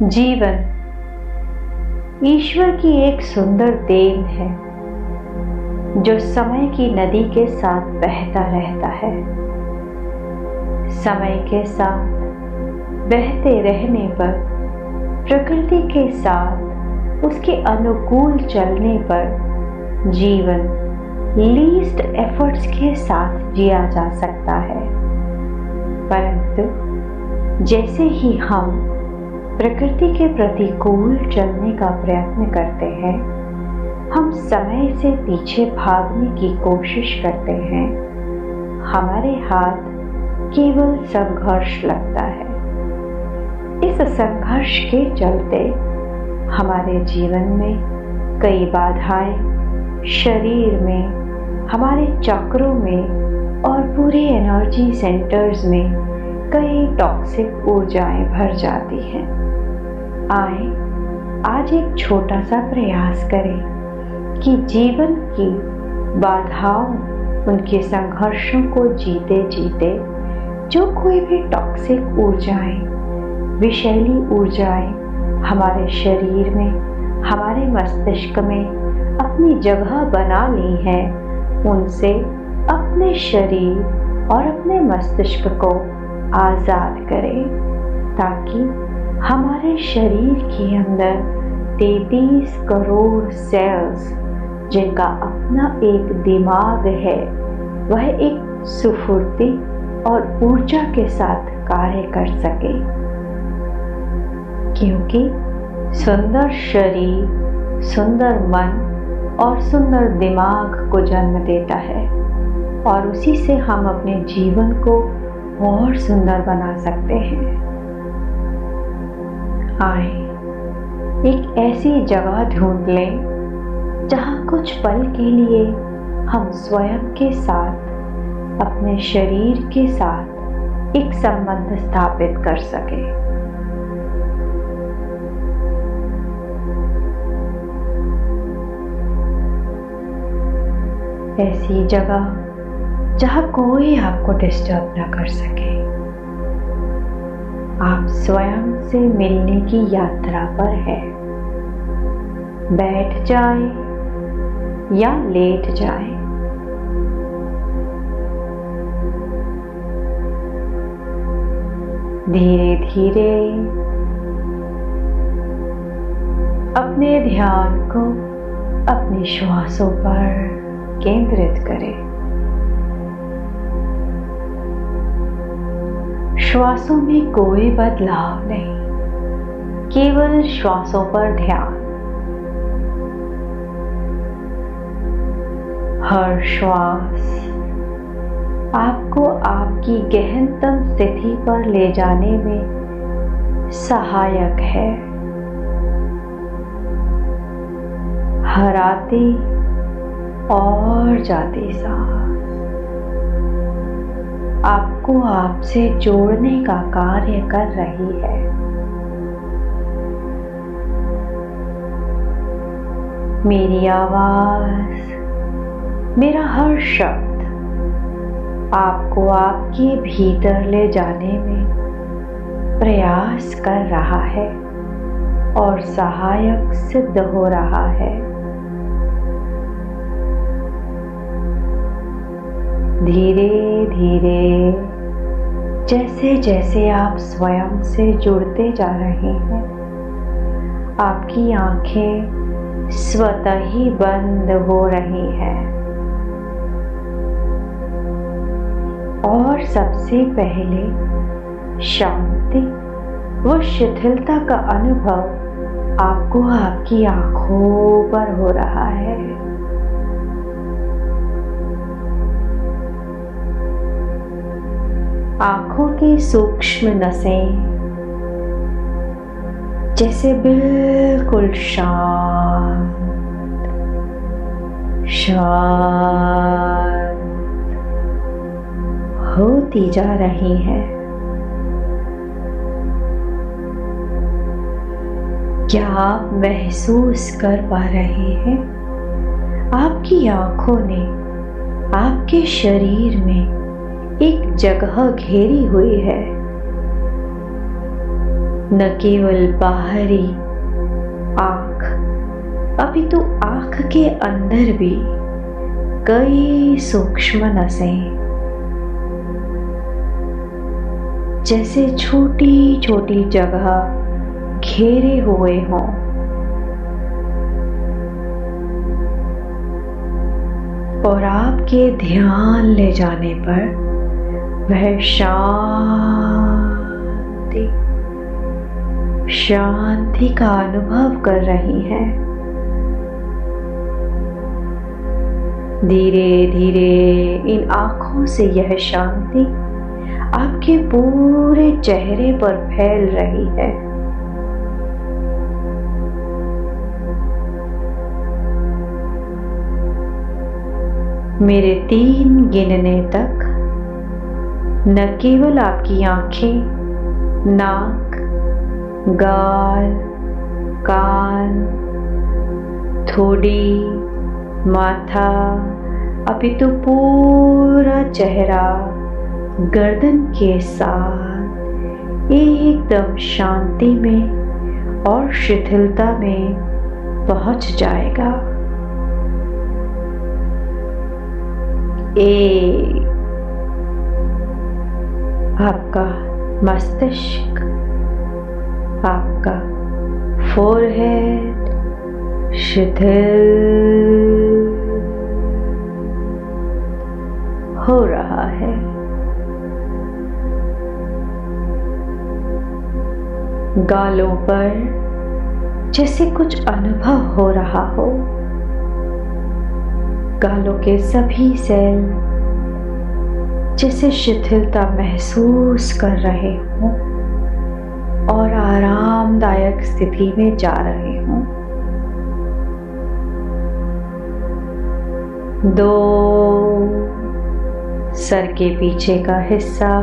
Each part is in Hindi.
जीवन ईश्वर की एक सुंदर देन है जो समय की नदी के साथ बहता रहता है। समय के साथ बहते रहने पर, प्रकृति के साथ उसके अनुकूल चलने पर जीवन लीस्ट एफर्ट्स के साथ जिया जा सकता है। परंतु जैसे ही हम प्रकृति के प्रतिकूल चलने का प्रयत्न करते हैं, हम समय से पीछे भागने की कोशिश करते हैं, हमारे हाथ केवल संघर्ष लगता है। इस संघर्ष के चलते हमारे जीवन में कई बाधाएं, शरीर में, हमारे चक्रों में और पूरे एनर्जी सेंटर्स में कई टॉक्सिक ऊर्जाएं भर जाती हैं। आए आज एक छोटा सा प्रयास करें कि जीवन की बाधाओं, उनके संघर्षों को जीते जीते जो कोई भी टॉक्सिक ऊर्जाएं, विषैली ऊर्जाएं हमारे शरीर में, हमारे मस्तिष्क में अपनी जगह बना ली हैं, उनसे अपने शरीर और अपने मस्तिष्क को आज़ाद करें, ताकि हमारे शरीर के अंदर 33 करोड़ सेल्स, जिनका अपना एक दिमाग है, वह एक सुफुर्ती और ऊर्जा के साथ कार्य कर सके। क्योंकि सुंदर शरीर सुंदर मन और सुंदर दिमाग को जन्म देता है और उसी से हम अपने जीवन को और सुंदर बना सकते हैं। आए एक ऐसी जगह ढूंढ लें जहां कुछ पल के लिए हम स्वयं के साथ, अपने शरीर के साथ एक संबंध स्थापित कर सकें। ऐसी जगह जहां कोई आपको डिस्टर्ब ना कर सके। आप स्वयं से मिलने की यात्रा पर है। बैठ जाएं या लेट जाएं। धीरे धीरे अपने ध्यान को अपनी श्वासों पर केंद्रित करें। श्वासों में कोई बदलाव नहीं, केवल श्वासों पर ध्यान। हर श्वास आपको आपकी गहनतम स्थिति पर ले जाने में सहायक है। हर आती और जाती सांस आपको आपसे जोड़ने का कार्य कर रही है। मेरी आवाज, मेरा हर शब्द आपको आपके भीतर ले जाने में प्रयास कर रहा है और सहायक सिद्ध हो रहा है। धीरे धीरे जैसे जैसे आप स्वयं से जुड़ते जा रहे हैं, आपकी आंखें स्वतः ही बंद हो रही हैं और सबसे पहले शांति व शिथिलता का अनुभव आपको आपकी आंखों पर हो रहा है। आंखों की सूक्ष्म नसें जैसे बिल्कुल शांत शांत होती जा रही हैं। क्या आप महसूस कर पा रहे हैं? आपकी आंखों ने आपके शरीर में एक जगह घेरी हुई है। न केवल बाहरी आंख, अपितु आंख के अंदर भी कई सूक्ष्म नसें जैसे छोटी छोटी जगह घेरे हुए हों। और आपके ध्यान ले जाने पर वह शांति का अनुभव कर रही है। धीरे धीरे इन आंखों से यह शांति आपके पूरे चेहरे पर फैल रही है। मेरे 3 गिनने तक न केवल आपकी आंखें, नाक, गाल, कान, थोड़ी, माथा, अपितु पूरा चेहरा गर्दन के साथ एकदम शांति में और शिथिलता में पहुंच जाएगा। आपका मस्तिष्क, आपका फोरहेड शिथिल हो रहा है। गालों पर जैसे कुछ अनुभव हो रहा हो। गालों के सभी सेल जैसे शिथिलता महसूस कर रहे हों और आरामदायक स्थिति में जा रहे हों। 2 सर के पीछे का हिस्सा,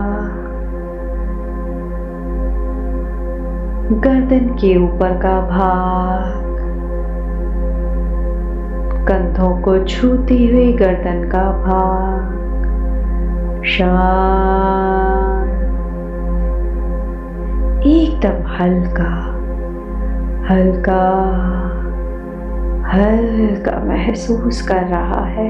गर्दन के ऊपर का भाग, कंधों को छूती हुई गर्दन का भाग, शांत, एकदम हल्का हल्का हल्का महसूस कर रहा है।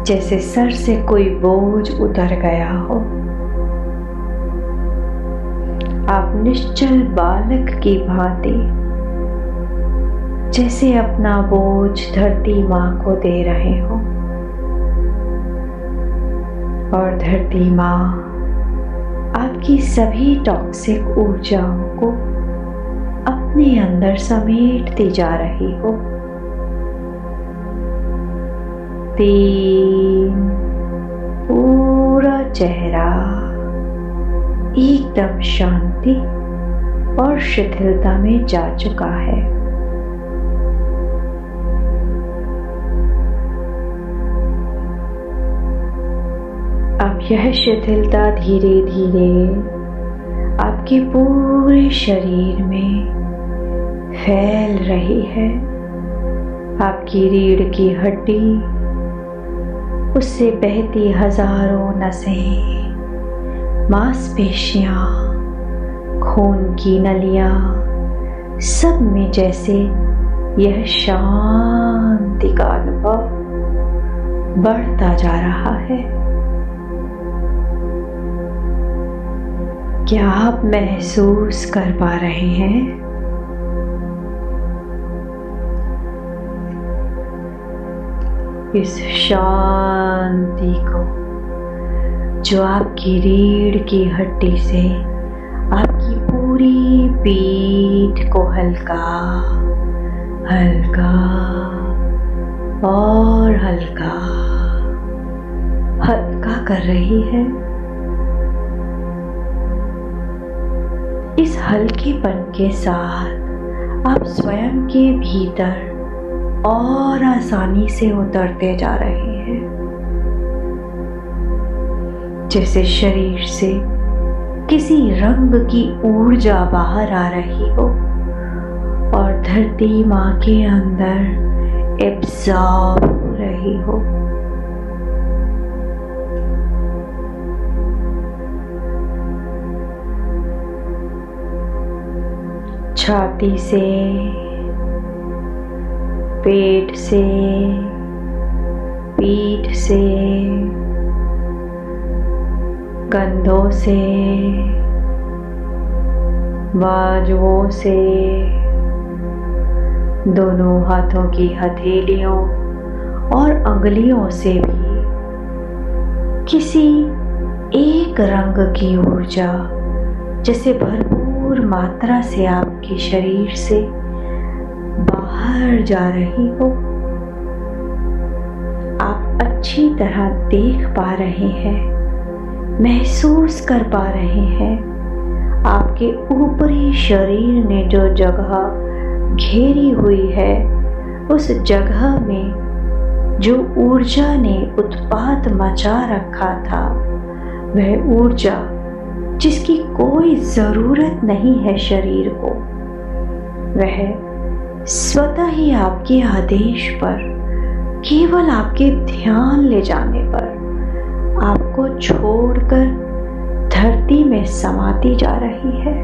जैसे सर से कोई बोझ उतर गया हो। आप निश्चल बालक की भांति जैसे अपना बोझ धरती माँ को दे रहे हो और धरती माँ आपकी सभी टॉक्सिक ऊर्जाओं को अपने अंदर समेटती जा रही हो। 3 पूरा चेहरा एकदम शांति और शिथिलता में जा चुका है। अब यह शिथिलता धीरे धीरे आपके पूरे शरीर में फैल रही है। आपकी रीढ़ की हड्डी, उससे बहती हजारों नसें, मांसपेशियां, खून की नलियां, सब में जैसे यह शांति का अनुभव बढ़ता जा रहा है। क्या आप महसूस कर पा रहे हैं? इस शांति को जो आपकी रीढ़ की हड्डी से आपकी पूरी पीठ को हल्का हल्का और हल्का हल्का कर रही है। इस हल्केपन के साथ आप स्वयं के भीतर और आसानी से उतरते जा रहे हैं। जैसे शरीर से किसी रंग की ऊर्जा बाहर आ रही हो और धरती माँ के अंदर एब्जॉर्ब हो रही हो। छाती से, पेट से, पीठ से, कंधों से, बाजुओं से, दोनों हाथों की हथेलियों और अंगुलियों से भी किसी एक रंग की ऊर्जा जैसे भरपूर मात्रा से आपके शरीर से बाहर जा रही हो। आप अच्छी तरह देख पा रहे हैं, महसूस कर पा रहे हैं आपके ऊपरी शरीर ने जो जगह घेरी हुई है, उस जगह में जो ऊर्जा ने उत्पात मचा रखा था, वह ऊर्जा जिसकी कोई जरूरत नहीं है शरीर को, वह स्वतः ही आपके आदेश पर, केवल आपके ध्यान ले जाने पर आपको छोड़कर धरती में समाती जा रही है।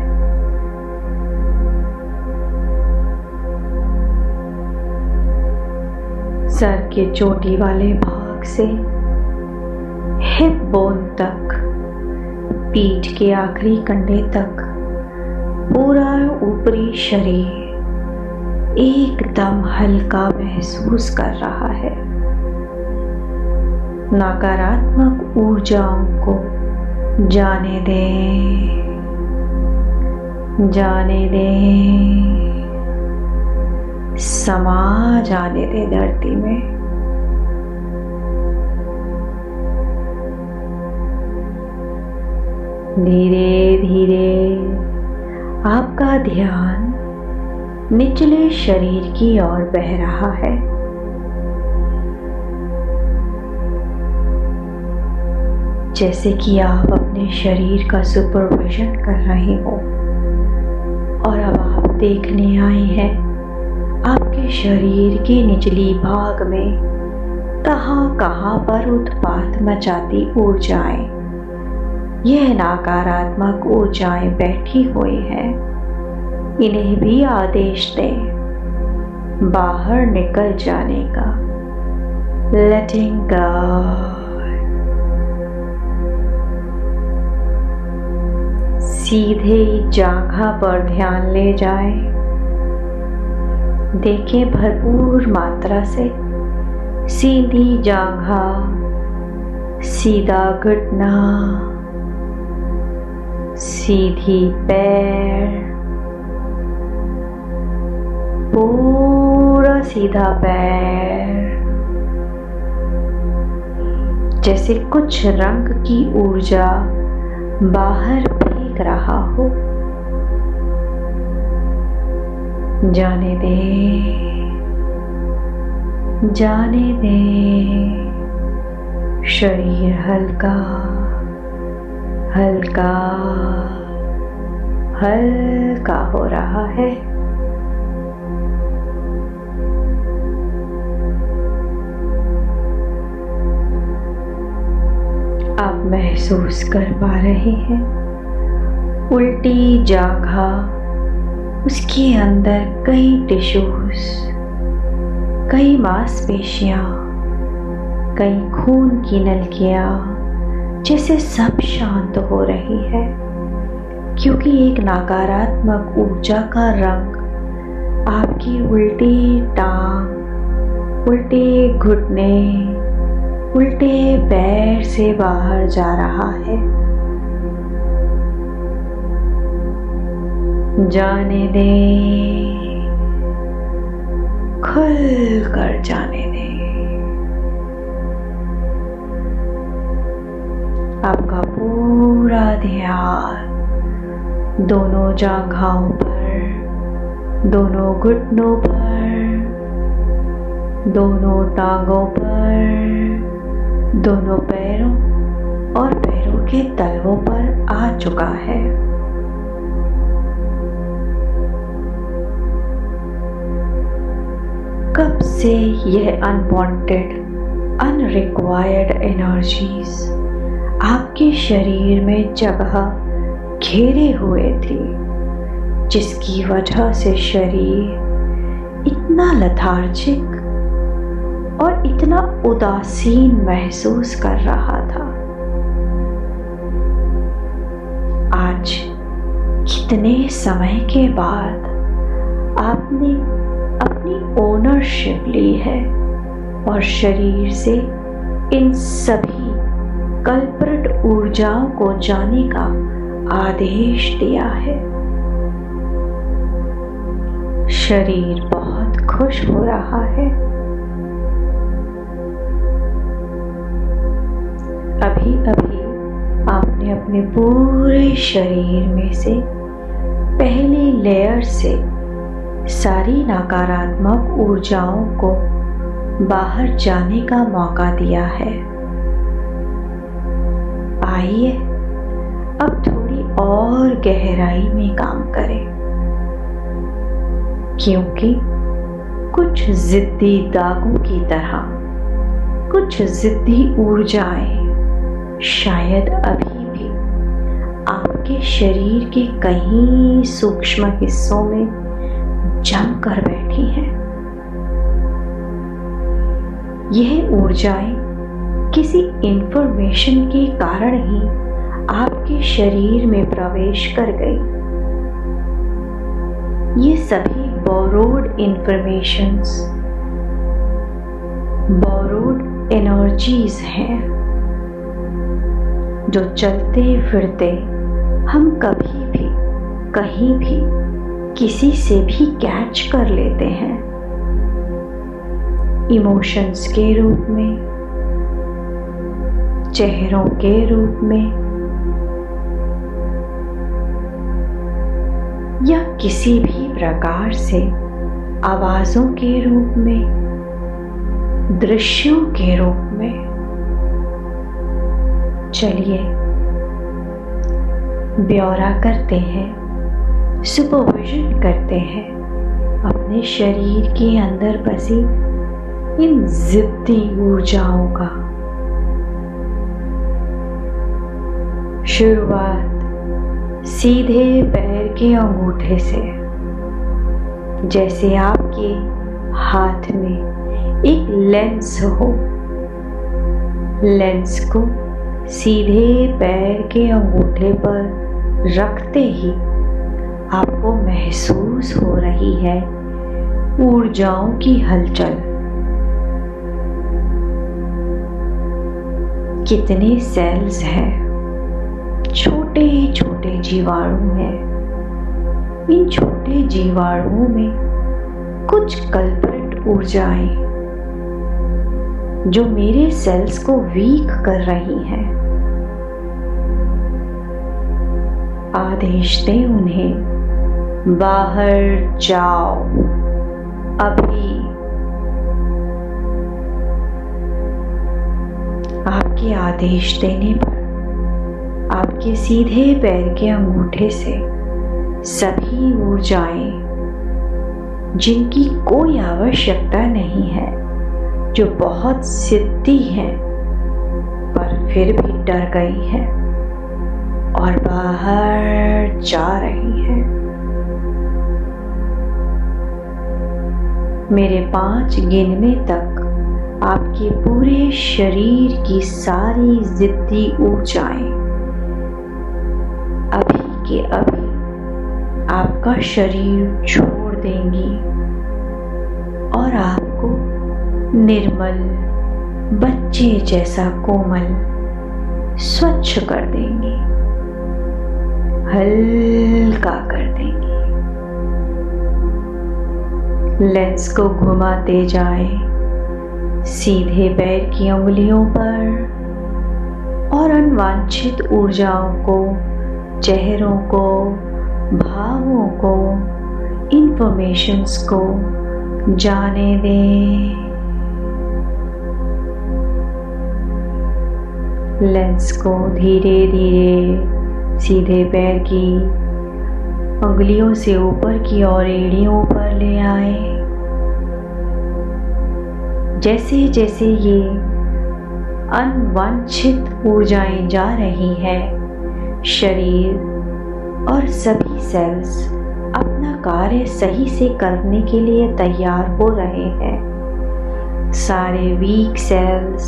सर के चोटी वाले भाग से हिप बोन तक, पीठ के आखिरी कंधे तक पूरा ऊपरी शरीर एकदम हल्का महसूस कर रहा है। नकारात्मक ऊर्जाओं को जाने दें, जाने दें, समा जाने दें धरती में। धीरे धीरे आपका ध्यान निचले शरीर की ओर बह रहा है। जैसे कि आप अपने शरीर का सुपरविजन कर रहे हो और अब आप देखने आए हैं आपके शरीर के निचली भाग में कहां कहां पर उत्पात मचाती ऊर्जाएं, यह नकारात्मक ऊर्जाएं बैठी हुई हैं। इन्हें भी आदेश दें बाहर निकल जाने का। लेटिंग गो। सीधे जांघा पर ध्यान ले जाएं। देखें भरपूर मात्रा से सीधी जांघा, सीधा घुटना, सीधी पैर, पूरा सीधा पैर, जैसे कुछ रंग की ऊर्जा बाहर फेंक रहा हो। जाने दे, जाने दे। शरीर हल्का हल्का हल्का हो रहा है। आप महसूस कर पा रहे हैं उल्टी जांघा, उसके अंदर कई टिश्यूज, कई मांसपेशियां, कई खून की नलिकाएं, जैसे सब शांत हो रही है, क्योंकि एक नकारात्मक ऊर्जा का रंग आपकी उल्टी टांग, उल्टे घुटने, उल्टे पैर से बाहर जा रहा है। जाने दे, खुल कर जाने दे। आपका पूरा ध्यान दोनों जांघों पर, दोनों घुटनों पर, दोनों टांगों पर, दोनों पैरों और पैरों के तलवों पर आ चुका है। कब से यह अनवांटेड, अनरिक्वायर्ड एनर्जीज आपके शरीर में जगह घेरे हुए थी, जिसकी वजह से शरीर इतना लथार्जिक और इतना उदासीन महसूस कर रहा था। आज कितने समय के बाद आपने अपनी ओनरशिप ली है और शरीर से इन सभी कल्प्रिट ऊर्जाओं को जाने का आदेश दिया है। शरीर बहुत खुश हो रहा है। अभी अभी आपने अपने पूरे शरीर में से पहले लेयर से सारी नकारात्मक ऊर्जाओं को बाहर जाने का मौका दिया है। आइए अब थोड़ी और गहराई में काम करें, क्योंकि कुछ जिद्दी दागों की तरह कुछ जिद्दी ऊर्जाएं शायद अभी भी आपके शरीर के कहीं सूक्ष्म हिस्सों में जम कर बैठी हैं। यह ऊर्जाएं किसी इंफॉर्मेशन के कारण ही आपके शरीर में प्रवेश कर गई। ये सभी बोरोड इंफॉर्मेशंस, बोरोड एनर्जीज हैं जो चलते फिरते हम कभी भी कहीं भी किसी से भी कैच कर लेते हैं, इमोशंस के रूप में, चेहरों के रूप में, या किसी भी प्रकार से आवाजों के रूप में, दृश्यों के रूप में। चलिए ब्यौरा करते हैं, सुपरविजन करते हैं अपने शरीर के अंदर बसी इन जिद्दी ऊर्जाओं का। शुरुआत सीधे पैर के अंगूठे से, जैसे आपके हाथ में एक लेंस हो। लेंस को सीधे पैर के अंगूठे पर रखते ही आपको महसूस हो रही है ऊर्जाओं की हलचल। कितने सेल्स हैं, छोटे छोटे जीवाणु हैं। इन छोटे जीवाणुओं में कुछ कल्प्रिट ऊर्जाएं जो मेरे सेल्स को वीक कर रही हैं, आदेश दें उन्हें, बाहर जाओ अभी। आपके आदेश देने पर आपके सीधे पैर के अंगूठे से सभी ऊर्जाएं जिनकी कोई आवश्यकता नहीं है, जो बहुत जिद्दी हैं पर फिर भी डर गई हैं और बाहर जा रही हैं, मेरे 5 गिनने तक आपके पूरे शरीर की सारी जिद्दी ऊर्जाएं अभी के अभी आपका शरीर छोड़ देंगी और आपको निर्मल बच्चे जैसा कोमल स्वच्छ कर देंगी, हल्का कर देंगी। लेंस को घुमाते जाए सीधे पैर की उंगलियों पर और अनवांछित ऊर्जाओं को, चेहरों को, भावों को, इंफॉर्मेशंस को जाने दें। लेंस को धीरे धीरे सीधे पैर की उंगलियों से ऊपर की ओर एड़ियों पर ले आए। जैसे जैसे ये अनवांछित ऊर्जाएं जा रही है, शरीर और सभी सेल्स अपना कार्य सही से करने के लिए तैयार हो रहे हैं। सारे वीक सेल्स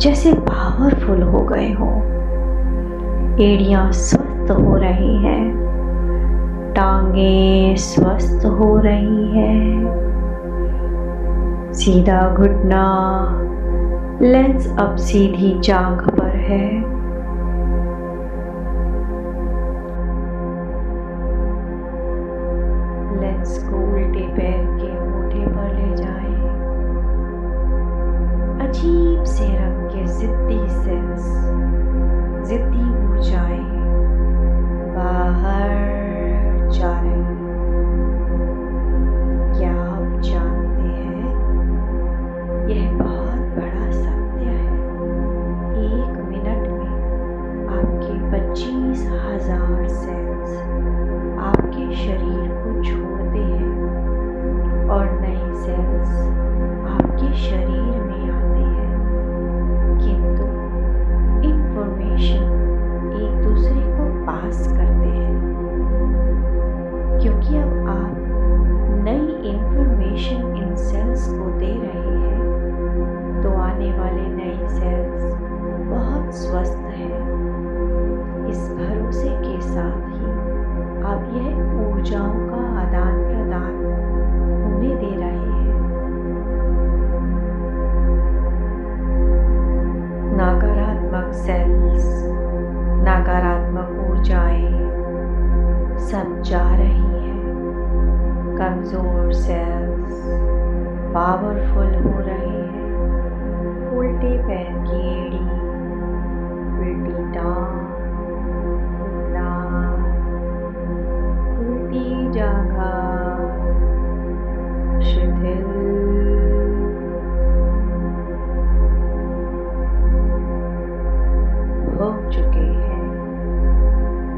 जैसे पावरफुल हो गए हों। एड़ियां स्वस्थ हो रही हैं, टांगें स्वस्थ हो रही हैं, सीधा घुटना, लेंस अब सीधी जांघ पर है। लेंस को उल्टे पैर के मोटे पर ले जाएं। अजीब से रंग के जिद्दी सेल्स, जिद्दी ऊर्जाएं बाहर जा रही हैं। क्या आप जानते हैं, यह बहुत बड़ा सत्य है। 1 मिनट में आपके 25,000 सेल्स आपके शरीर को छोड़ते हैं और नए सेल्स आपके शरीर में आते हैं। किंतु इंफॉर्मेशन एक दूसरे को पास करते हैं, क्योंकि अब आप नई इंफॉर्मेशन इन सेल्स को दे रहे हैं, तो आने वाले नए सेल्स बहुत स्वस्थ हैं। इस भरोसे के साथ ही आप यह ऊर्जाओं का आदान प्रदान होने दे रहे हैं। नकारात्मक सेल्स, नकारात्मक ऊर्जाएं सब जा रही हैं। कमजोर सेल्स पावरफुल हो रहे हैं। उल्टे पैर की एड़ी, उल्टी टांग, उल्टी जांघा शिथिल, हो चुके हैं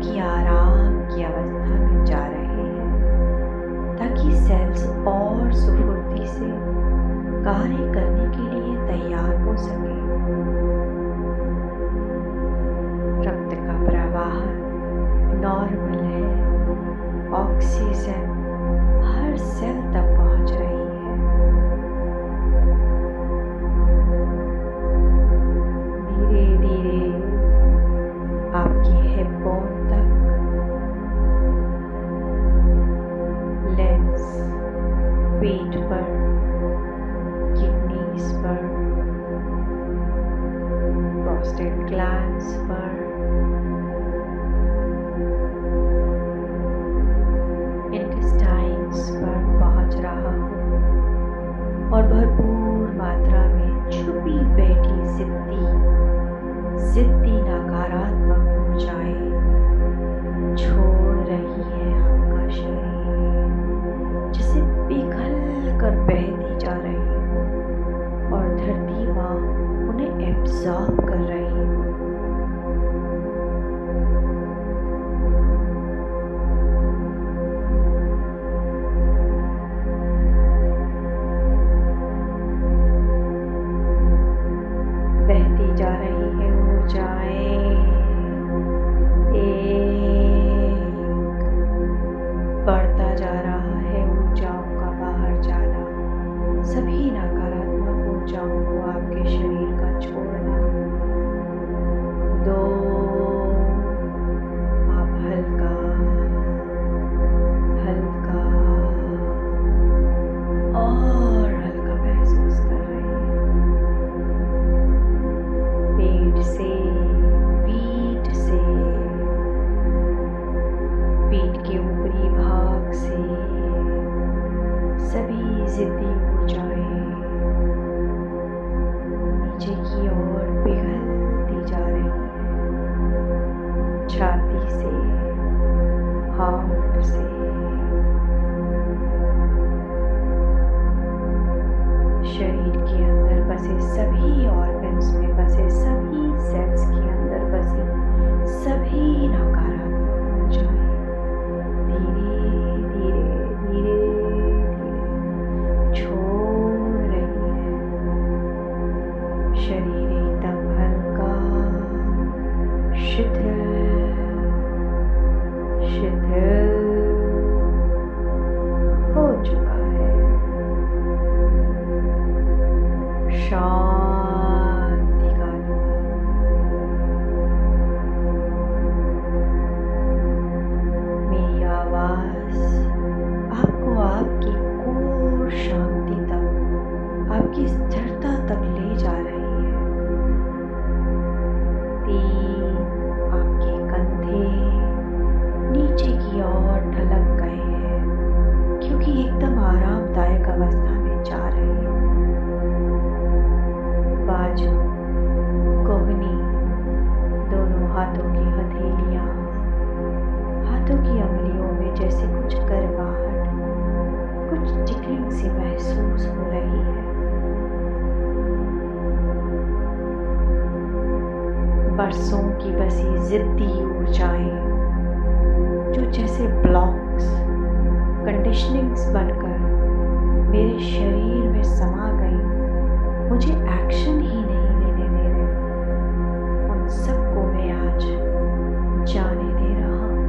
कि आराम की अवस्था में जा रहे हैं, ताकि सेल्स और सुफुर्ती से कार्य करने के लिए तैयार हो सके। रक्त का प्रवाह नॉर्मल है, ऑक्सीजन हर सेल तक पहुंच रही है। धीरे धीरे आपकी हिप बोन तक लेंस पेट पर, किडनीज पर, प्रोस्टेट ग्लैंड्स पर, इंटेस्टाइन्स पर पहुंच रहा हो और भरपूर मात्रा में छुपी बैठी जिद्दी नकारात्मक ऊर्जाएं छोड़ रही है आपका शरीर, जिसे पिघल कर बहती जा रही है और धरती माँ उन्हें एब्जॉर्ब कर रही है। बहती जा रही है ऊर्जाएं, एक बढ़ता जा रहा है ऊर्जाओं का बाहर जाना। सभी नकारात्मक ऊर्जाओं को आपके शरीर का छोड़ना शांति का अनुभव। मेरी आवाज आपको आपकी कोर शांति तक, आपकी स्थिरता तक ले जा रही है। तीन, आपके कंधे नीचे की ओर ढलक गए हैं क्योंकि एकदम आरामदायक अवस्था में जा रहे हैं। बाजू, कोहनी, दोनों हाथों की हथेलियां, हाथों की अंगुलियों में जैसे कुछ गर्माहट, कुछ टिकलिंग सी महसूस हो रही है। बरसों की बसी जिद्दी ऊर्जाएं जो जैसे ब्लॉक्स, कंडीशनिंग्स बनकर मेरे शरीर में समा गई, मुझे एक्शन ही नहीं लेने दे रहे, उन सबको मैं आज जाने दे रहा हूँ।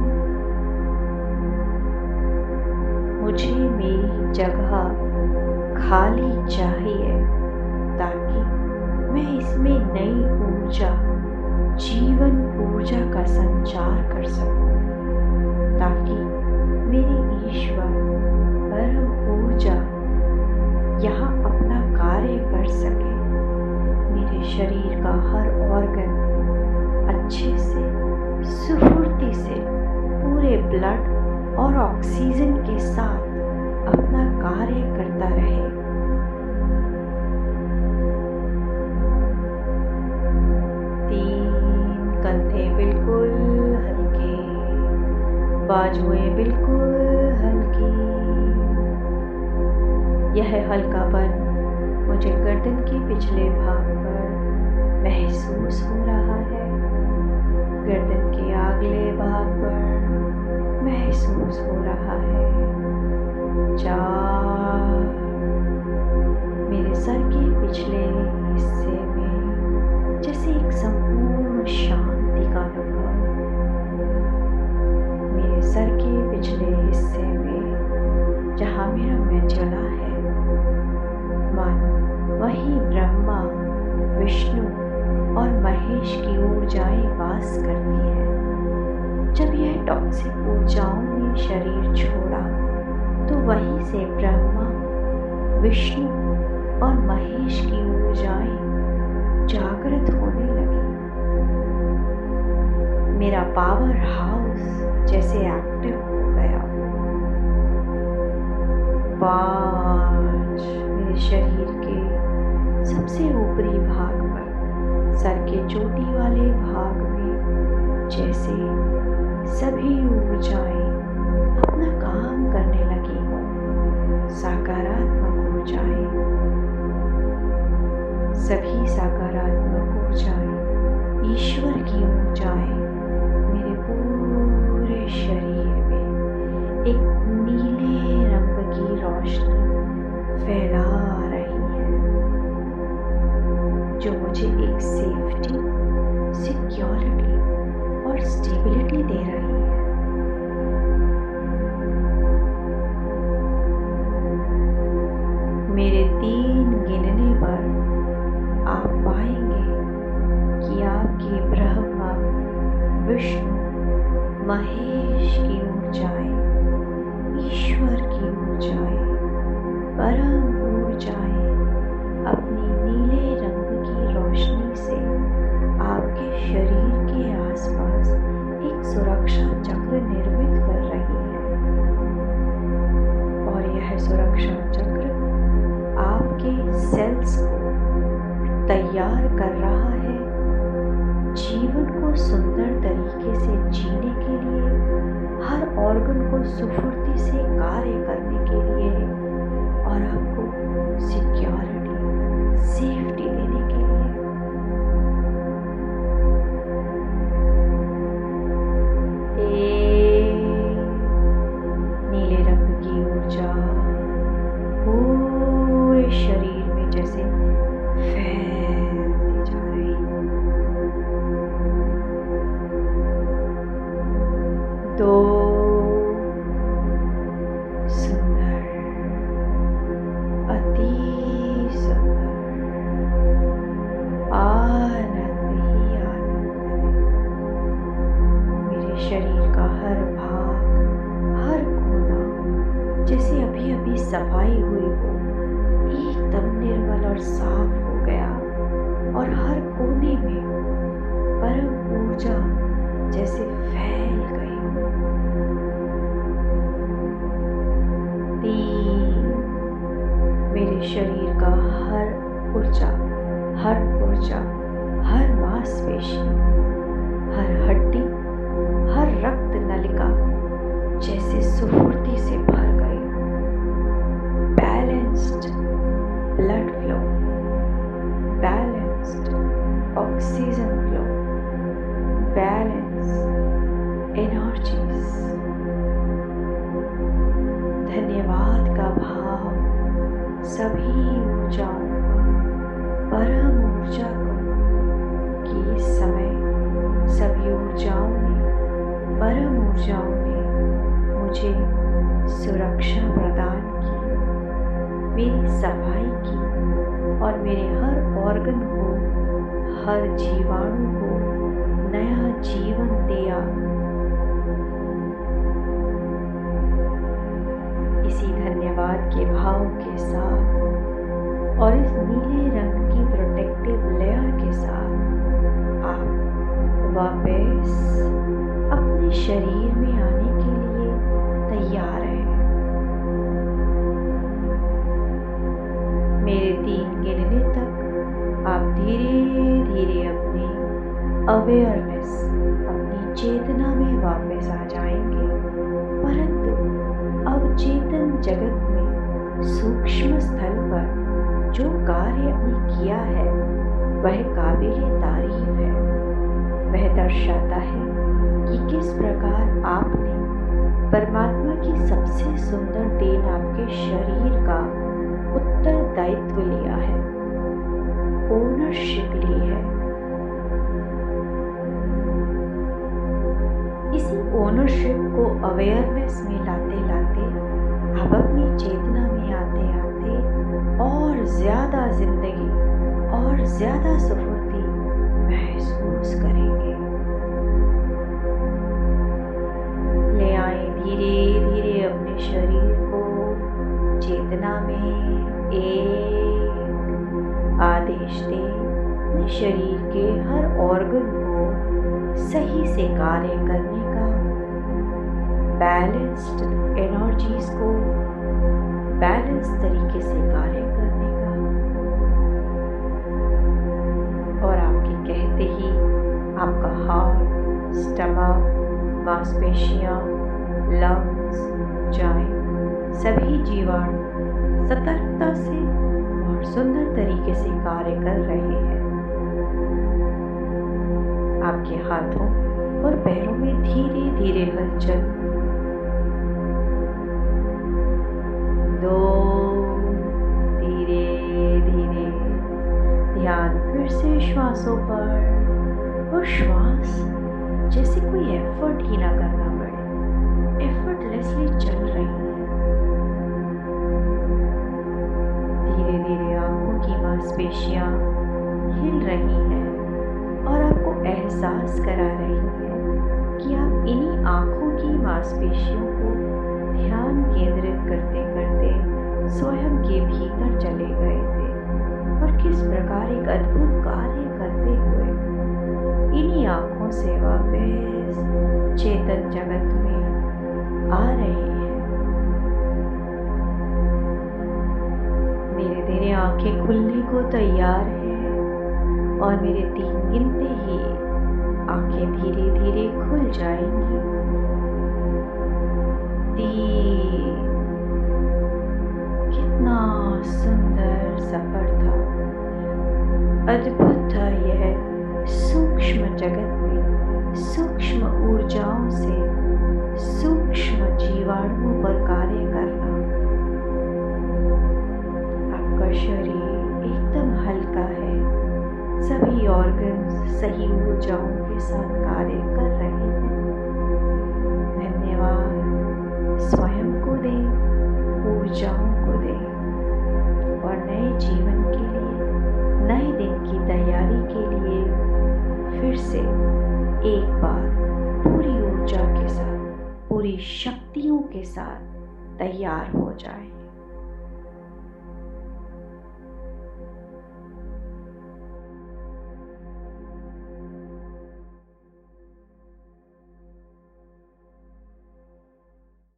मुझे मेरी जगह खाली चाहिए ताकि मैं इसमें नई ऊर्जा, जीवन ऊर्जा का संचार कर सकूं, ताकि मेरी ईश्वर परम ऊर्जा यहाँ अपना कार्य कर सके। मेरे शरीर का हर ऑर्गन अच्छे से, सुफुर्ती से, पूरे ब्लड और ऑक्सीजन के साथ अपना कार्य करता रहे। तीन, कंधे बिल्कुल हल्के, बाजुएं बिल्कुल हल्की। यह हल्कापन मुझे गर्दन के पिछले भाग पर महसूस हो रहा है, गर्दन के अगले भाग पर महसूस हो रहा है। चार, मेरे सर के पिछले हिस्से में जैसे एक संपूर्ण शांति का अनुभव। मेरे सर के पिछले हिस्से में जहाँ मेरा मेडुला है, मानो वही ब्रह्मा, विष्णु और महेश की ऊर्जाएं वास करती हैं। जब यह टॉक्सिक ऊर्जाओं ने शरीर छोड़ा तो वहीं से ब्रह्मा, विष्णु और महेश की ऊर्जाएं जागृत होने लगी। मेरा पावर हाउस जैसे एक्टिव हो गया। 5, मेरे शरीर के सबसे ऊपरी भाग पर, सर के चोटी वाले भाग में जैसे सभी ऊर्जाएं अपना काम करने लगी हों। सकारात्मक ऊर्जाएं, सभी सकारात्मक ऊर्जाएं, ईश्वर की ऊर्जाएं मेरे पूरे शरीर में एक नीले रंग की रोशनी फैला रही है, जो मुझे एक सेफ्टी, सिक्योरिटी और स्टेबिलिटी दे रही है। मेरे 3 गिनने पर आप पाएंगे कि आपकी ब्रह्मा, विष्णु, महेश की ऊर्जाएं, ईश्वर की ऊर्जाएं, परम ऊर्जाएं अपनी नीले रंग की रोशनी से आपके शरीर के आसपास एक सुरक्षा चक्र निर्मित कर रही है। और यह सुरक्षा चक्र आपके सेल्स को तैयार कर रहा है जीवन को सुंदर तरीके से जीने के लिए, हर ऑर्गन को सुफुर्ती से कार्य करने के लिए और आपको सिक्योरिटी, सेफ्टी देने के लिए। नीले रंग की ऊर्जा पूरे शरीर में जैसे फैलती जा रही है। 2, सुंदर, अति सुंदर। जैसे फैल गई हूँ। 3 मेरे शरीर का हर ऊर्जा, हर मांसपेशी, हर हड्डी, हर रक्त नलिका जैसे स्फूर्ति से भर गई। Balanced blood flow, balanced oxygen flow, balance energies. धन्यवाद का भाव सभी ऊर्जाओं को, परम ऊर्जा को, कि इस समय सभी ऊर्जाओं ने, परम ऊर्जाओं ने मुझे सुरक्षा प्रदान की, मेरी सफाई की और मेरे हर ऑर्गन को, हर जीवाणु को नया जीवन दिया। इसी धन्यवाद के भाव के साथ और इस नीले रंग की प्रोटेक्टिव लेयर के साथ आप वापस अपने शरीर में आने के लिए तैयार हैं। मेरे 3 गिनने तक आप धीरे धीरे अपनी अवेयरनेस, अपनी चेतना में वापस आ जाएंगे। परंतु अब चेतन जगत में सूक्ष्म स्थल पर जो कार्य आपने किया है वह काबिले तारीफ है। वह दर्शाता है कि किस प्रकार आपने परमात्मा की सबसे सुंदर देन आपके शरीर का उत्तरदायित्व लिया है, ओनरशिप ली है। इसी ओनरशिप को अवेयरनेस में लाते लाते आप अपनी चेतना में आते आते और ज्यादा जिंदगी और ज्यादा स्फूर्ति महसूस करेंगे। ले आए धीरे धीरे अपने शरीर को चेतना में। एक आदेश दे अपने शरीर के हर ऑर्गन को सही से कार्य करने का, बैलेंस्ड एनर्जीज को बैलेंस तरीके से कार्य करने का। और आपके कहते ही आपका हार्ट, स्टमक, मांसपेशियां, लंग्स, जाए सभी जीवाणु सतर्कता से और सुंदर तरीके से कार्य कर रहे हैं। आपके हाथों और पैरों में धीरे धीरे हलचल। 2 धीरे धीरे ध्यान फिर से श्वासों पर, और श्वास जैसे कोई एफर्ट ही ना करना पड़े, एफर्टलेसली चल रही है। धीरे धीरे आंखों की मांसपेशियां हिल रही हैं और आपको एहसास करा रही है कि आप इन्हीं आंखों की मांसपेशियों को ध्यान केंद्रित करते करते स्वयं के भीतर चले गए थे और किस प्रकार एक अद्भुत कार्य करते हुए इन्हीं आंखों से वापस चेतन जगत में आ रहे हैं। धीरे धीरे आंखें खुलने को तैयार हैं और मेरे 3 गिनते ही आंखें धीरे धीरे खुल जाएंगी। 3। कितना सुंदर सफर था, अद्भुत था यह सूक्ष्म जगत में सूक्ष्म ऊर्जाओं से सूक्ष्म जीवाणुओं पर कार्य करना। आपका शरीर एकदम हल्का है, सभी ऑर्गन्स सही ऊर्जाओं के साथ कार्य कर रहे हैं। धन्यवाद स्वयं को दे, ऊर्जाओं को दे और नए जीवन के लिए, नए दिन की तैयारी के लिए फिर से एक बार पूरी ऊर्जा के साथ, पूरी शक्तियों के साथ तैयार हो जाए।